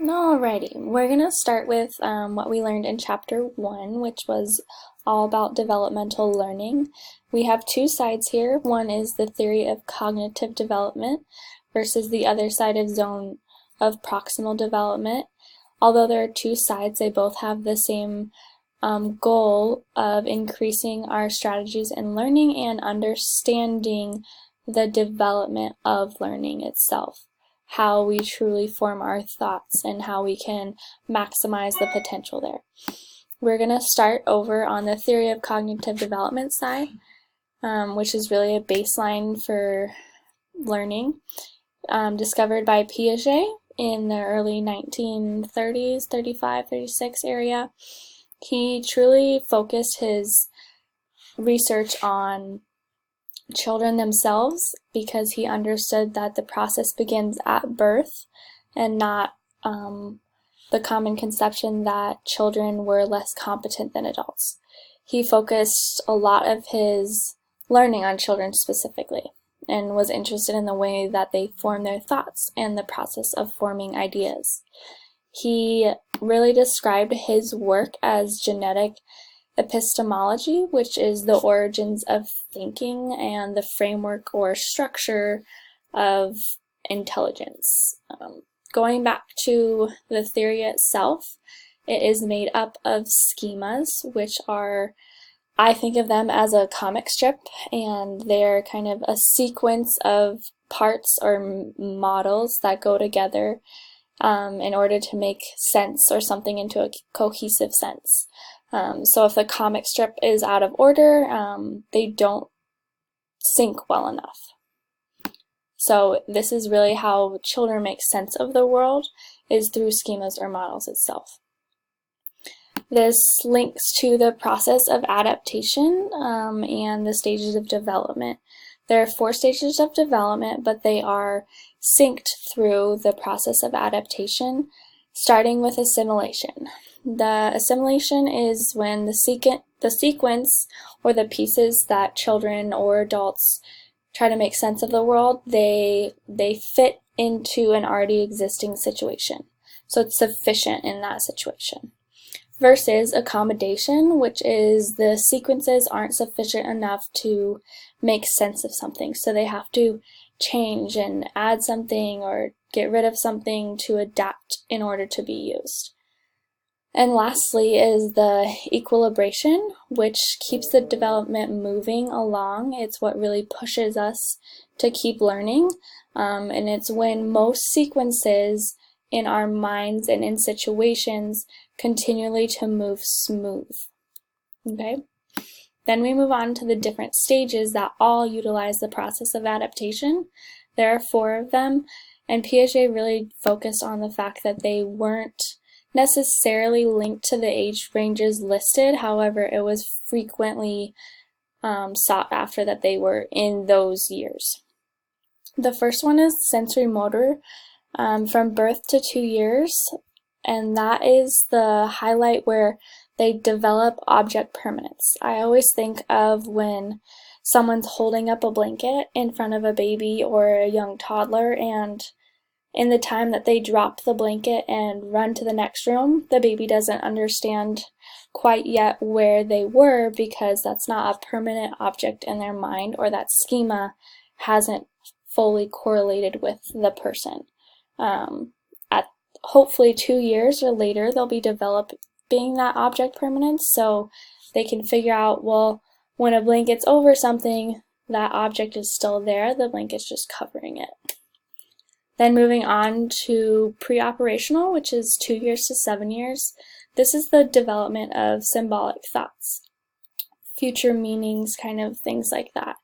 Alrighty, we're going to start with what we learned in Chapter 1, which was all about developmental learning. We have two sides here. One is the theory of cognitive development versus the other side of zone of proximal development. Although there are two sides, they both have the same goal of increasing our strategies in learning and understanding the development of learning itself, how we truly form our thoughts and how we can maximize the potential there. We're going to start over on the theory of cognitive development side, which is really a baseline for learning, discovered by Piaget in the early 1930s, 35, 36 area. He truly focused his research on children themselves because he understood that the process begins at birth and not the common conception that children were less competent than adults. He focused a lot of his learning on children specifically and was interested in the way that they form their thoughts and the process of forming ideas. He really described his work as genetic epistemology, which is the origins of thinking and the framework or structure of intelligence. Going back to the theory itself, it is made up of schemas, which are, I think of them as a comic strip, and they're kind of a sequence of parts or models that go together in order to make sense or something into a cohesive sense. So if the comic strip is out of order, they don't sync well enough. So this is really how children make sense of the world, is through schemas or models itself. This links to the process of adaptation and the stages of development. There are 4 stages of development, but they are synced through the process of adaptation, starting with assimilation. The assimilation is when the sequence or the pieces that children or adults try to make sense of the world, they fit into an already existing situation. So it's sufficient in that situation. Versus accommodation, which is the sequences aren't sufficient enough to make sense of something. So they have to change and add something or get rid of something to adapt in order to be used. And lastly is the equilibration, which keeps the development moving along. It's what really pushes us to keep learning, and it's when most sequences in our minds and in situations continually to move smooth. Okay? Then we move on to the different stages that all utilize the process of adaptation. There are 4 of them, and Piaget really focused on the fact that they weren't necessarily linked to the age ranges listed. However, it was frequently sought after that they were in those years. The first one is sensory motor, from birth to 2 years, and that is the highlight where they develop object permanence. I always think of when someone's holding up a blanket in front of a baby or a young toddler, and in the time that they drop the blanket and run to the next room, the baby doesn't understand quite yet where they were because that's not a permanent object in their mind, or that schema hasn't fully correlated with the person. At hopefully 2 years or later, they'll be developing that object permanence, so they can figure out, well, when a blanket's over something, that object is still there, the blanket's just covering it. Then moving on to pre-operational, which is 2 years to 7 years. This is the development of symbolic thoughts, future meanings, kind of things like that.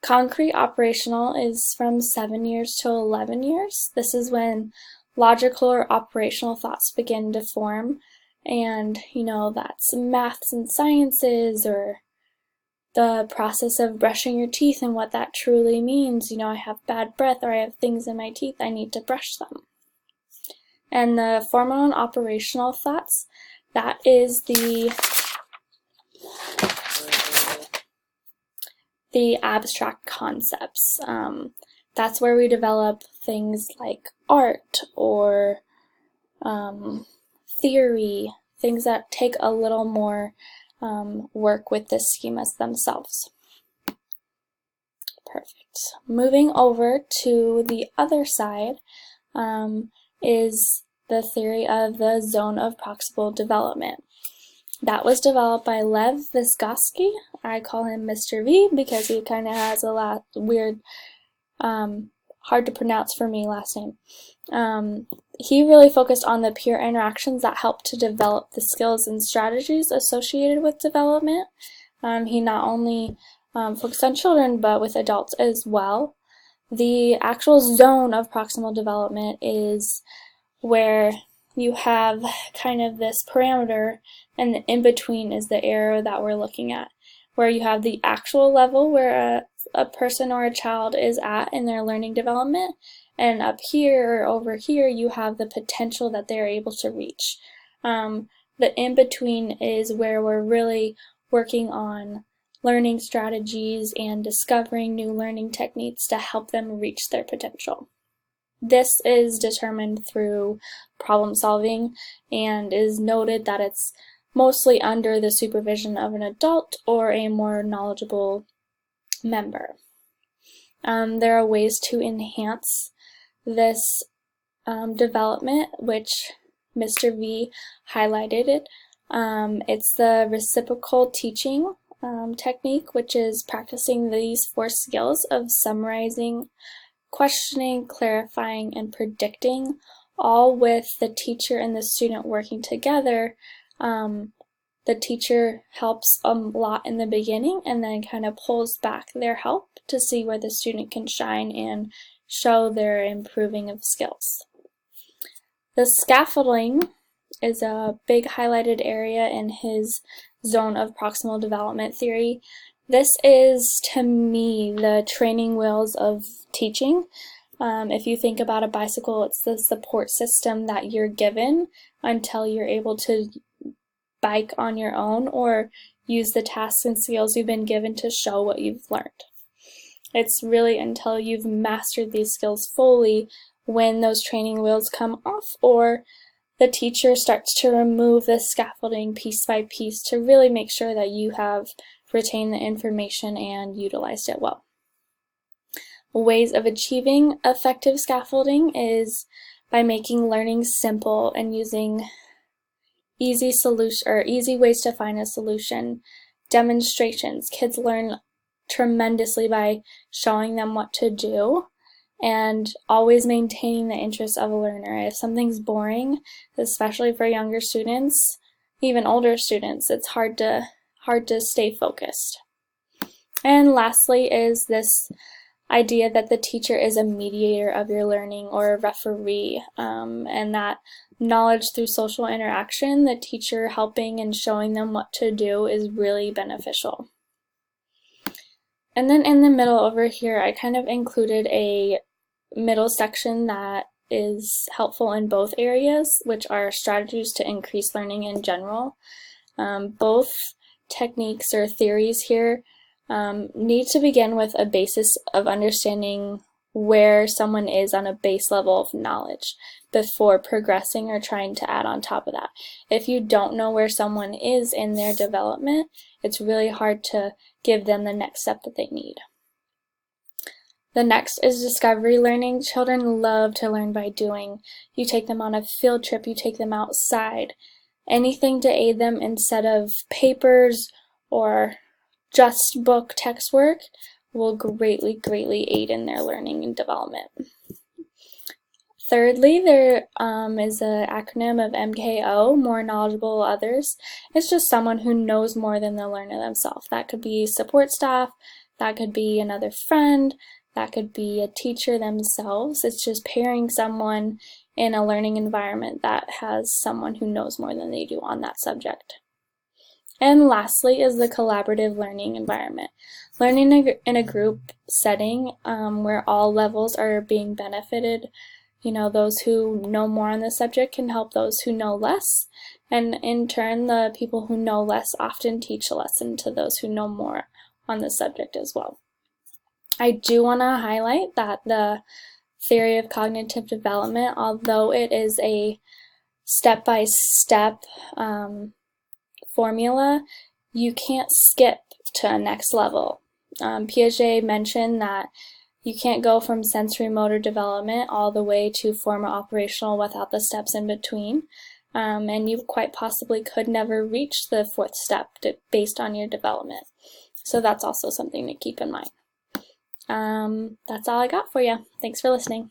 Concrete operational is from 7 years to 11 years. This is when logical or operational thoughts begin to form, and that's maths and sciences, or the process of brushing your teeth and what that truly means. I have bad breath, or I have things in my teeth, I need to brush them. And the formal and operational thoughts, that is the abstract concepts. That's where we develop things like art or theory, things that take a little more work with the schemas themselves. Perfect. Moving over to the other side is the theory of the zone of proximal development. That was developed by Lev Vygotsky. I call him Mr. V because he kind of has a lot weird, hard to pronounce for me last name. He really focused on the peer interactions that help to develop the skills and strategies associated with development. He not only focused on children, but with adults as well. The actual zone of proximal development is where you have kind of this parameter, and the in-between is the arrow that we're looking at, where you have the actual level where a person or a child is at in their learning development, and up here or over here you have the potential that they're able to reach. The in-between is where we're really working on learning strategies and discovering new learning techniques to help them reach their potential. This is determined through problem solving and is noted that it's mostly under the supervision of an adult or a more knowledgeable member. There are ways to enhance this development, which Mr. V highlighted it. It's the reciprocal teaching technique, which is practicing these 4 skills of summarizing, questioning, clarifying, and predicting, all with the teacher and the student working together. The teacher helps a lot in the beginning and then kind of pulls back their help to see where the student can shine and show their improving of skills. The scaffolding is a big highlighted area in his zone of proximal development theory. This is, to me, the training wheels of teaching. If you think about a bicycle, it's the support system that you're given until you're able to bike on your own or use the tasks and skills you've been given to show what you've learned. It's really until you've mastered these skills fully when those training wheels come off, or the teacher starts to remove the scaffolding piece by piece to really make sure that you have retained the information and utilized it well. Ways of achieving effective scaffolding is by making learning simple and using easy ways to find a solution. Demonstrations. Kids learn tremendously by showing them what to do, and always maintaining the interest of a learner. If something's boring, especially for younger students, even older students, it's hard to stay focused. And lastly is this idea that the teacher is a mediator of your learning, or a referee, and that knowledge through social interaction, the teacher helping and showing them what to do, is really beneficial. And then in the middle over here, I kind of included a middle section that is helpful in both areas, which are strategies to increase learning in general. Both techniques or theories here need to begin with a basis of understanding where someone is on a base level of knowledge before progressing or trying to add on top of that. If you don't know where someone is in their development, it's really hard to give them the next step that they need. The next is discovery learning. Children love to learn by doing. You take them on a field trip, you take them outside. Anything to aid them instead of papers or just book text work will greatly aid in their learning and development. Thirdly, there is an acronym of MKO, more knowledgeable others. It's just someone who knows more than the learner themselves. That could be support staff, that could be another friend, that could be a teacher themselves. It's just pairing someone in a learning environment that has someone who knows more than they do on that subject. And lastly is the collaborative learning environment. Learning in a group setting where all levels are being benefited. You know, those who know more on the subject can help those who know less, and in turn, the people who know less often teach a lesson to those who know more on the subject as well. I do want to highlight that the theory of cognitive development, although it is a step-by-step formula, you can't skip to a next level. Piaget mentioned that you can't go from sensory motor development all the way to formal operational without the steps in between. And you quite possibly could never reach the fourth step based on your development. So that's also something to keep in mind. That's all I got for you. Thanks for listening.